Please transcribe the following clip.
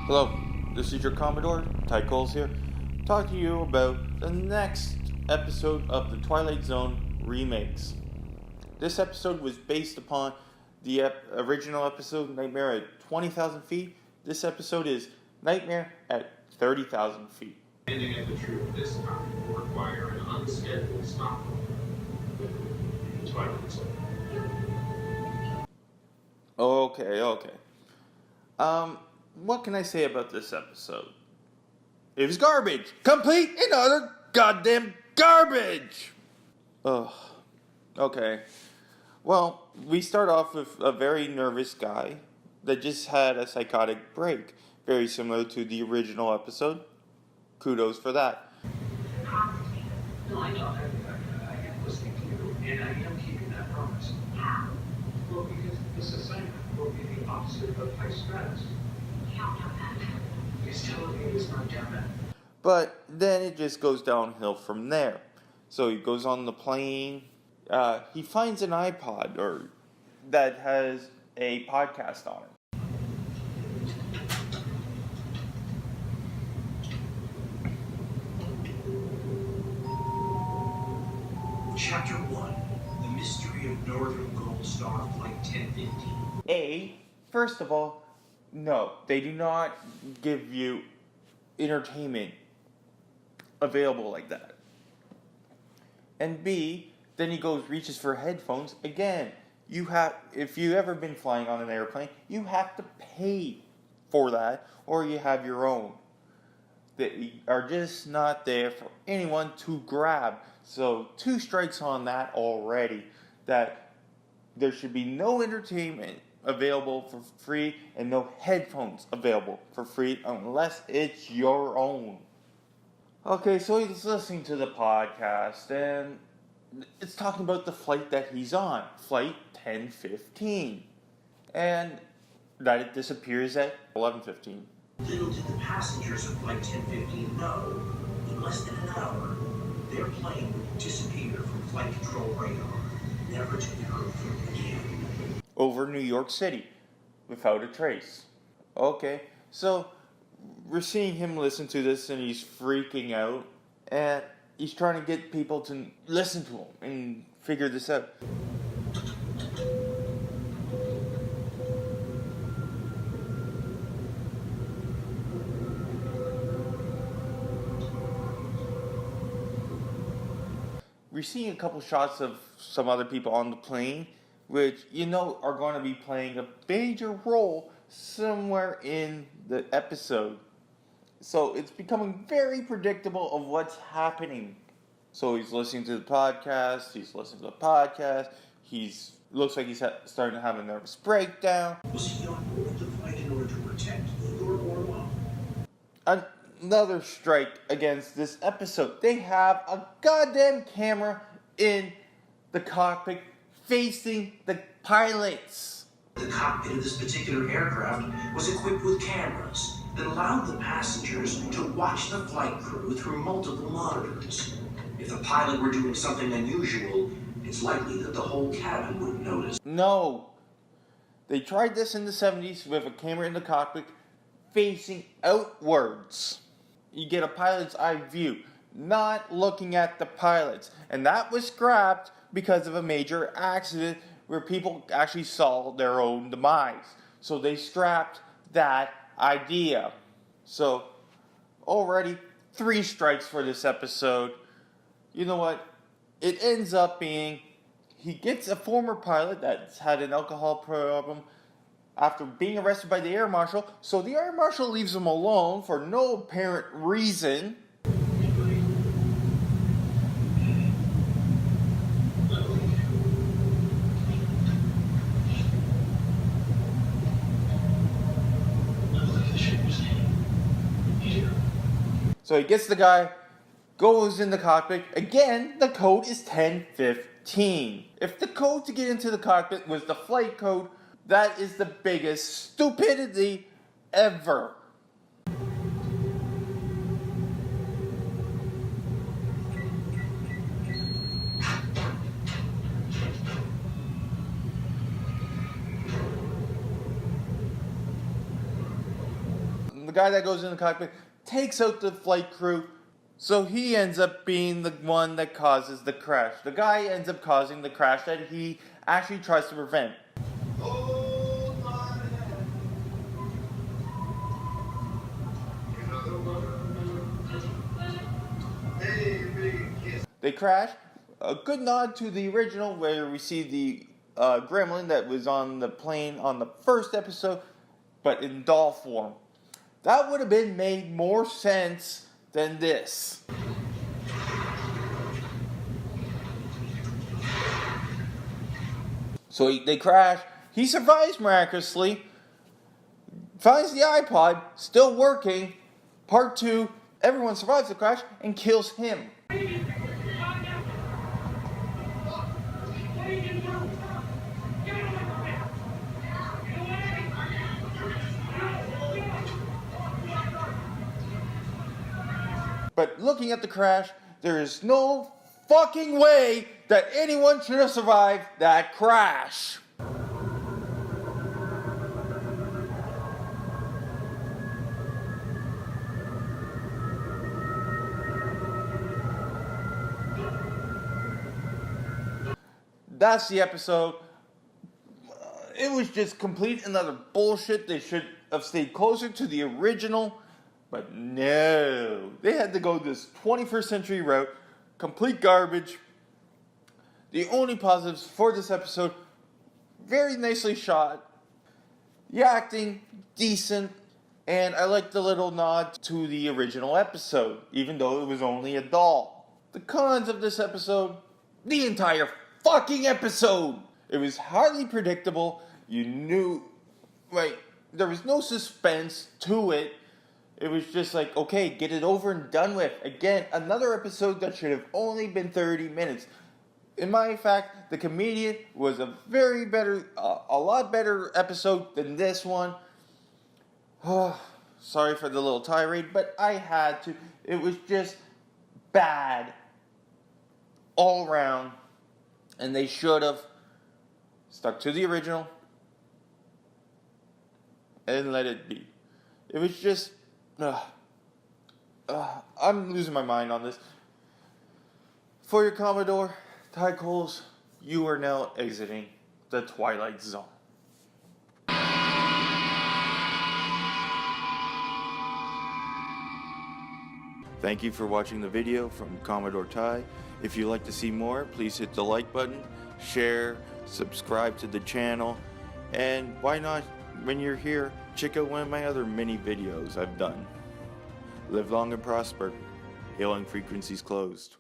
Hello, this is your Commodore, Coles here, talking to you about the next episode of the Twilight Zone remakes. This episode was based upon the original episode, Nightmare at 20,000 feet. This episode is Nightmare at 30,000 feet. Landing at the truth this time will require an unscheduled stop. Twilight Zone. Okay. What can I say about this episode? It was garbage. Complete and utter goddamn garbage. Ugh. Okay. Well, we start off with a very nervous guy that just had a psychotic break. Very similar to the original episode. Kudos for that. No, I know. I am listening to you, and I am keeping that promise. How? Well, because this assignment will be the opposite of high stress. You don't know that. He's telling me it's not down that. But then it just goes downhill from there. So he goes on the plane. He finds an iPod that has a podcast on it. Chapter 1. The Mystery of Northern Gold Star Flight 1015. First of all, no, they do not give you entertainment available like that. And B, then he reaches for headphones. Again, if you've ever been flying on an airplane, you have to pay for that, or you have your own. They are just not there for anyone to grab. So 2 strikes on that already. That there should be no entertainment available for free and no headphones available for free unless it's your own. Okay, so he's listening to the podcast and it's talking about the flight that he's on, flight 1015, and that it disappears at 11:15. Little did the passengers of Flight 1015 know, in less than an hour, their plane would disappear from flight control radar, never to be heard from again. Over New York City, without a trace. Okay, so we're seeing him listen to this and he's freaking out, and he's trying to get people to listen to him and figure this out. We're seeing a couple shots of some other people on the plane, which are going to be playing a major role somewhere in the episode. So it's becoming very predictable of what's happening. So he's listening to the podcast, looks like he's starting to have a nervous breakdown. Was he on board the flight in order to protect Igor Orlov? Another strike against this episode. They have a goddamn camera in the cockpit facing the pilots. The cockpit of this particular aircraft was equipped with cameras that allowed the passengers to watch the flight crew through multiple monitors. If the pilot were doing something unusual, it's likely that the whole cabin would notice. No. They tried this in the 70s with a camera in the cockpit facing outwards. You get a pilot's eye view, not looking at the pilots. And that was scrapped because of a major accident where people actually saw their own demise. So they scrapped that idea. So already 3 strikes for this episode. You know what? It ends up being he gets a former pilot that's had an alcohol problem after being arrested by the air marshal. So the air marshal leaves him alone for no apparent reason. So he gets the guy, goes in the cockpit. Again, the code is 1015. If the code to get into the cockpit was the flight code, that is the biggest stupidity ever. The guy that goes in the cockpit takes out the flight crew, so he ends up being the one that causes the crash. The guy ends up causing the crash that he actually tries to prevent. They crash. A good nod to the original, where we see the gremlin that was on the plane on the first episode, but in doll form. That would have been made more sense than this. So they crash. He survives miraculously. Finds the iPod, still working. Part 2, everyone survives the crash and kills him. But looking at the crash, there is no fucking way that anyone should have survived that crash. That's the episode. It was just complete another bullshit. They should have stayed closer to the original. But no, they had to go this 21st century route, complete garbage. The only positives for this episode, very nicely shot, the acting, decent, and I like the little nod to the original episode, even though it was only a doll. The cons of this episode, the entire fucking episode. It was highly predictable. You knew, there was no suspense to it. It was just like, okay, get it over and done with. Again, another episode that should have only been 30 minutes. In my fact, the comedian was a lot better episode than this one. Sorry for the little tirade, but I had to. It was just bad all around. And they should have stuck to the original and let it be. It was just... I'm losing my mind on this. For your Commodore, Ty Coles, you are now exiting the Twilight Zone. Thank you for watching the video from Commodore Ty. If you'd like to see more, please hit the like button, share, subscribe to the channel, and why not, when you're here, check out one of my other mini videos I've done. Live long and prosper. Hailing frequencies closed.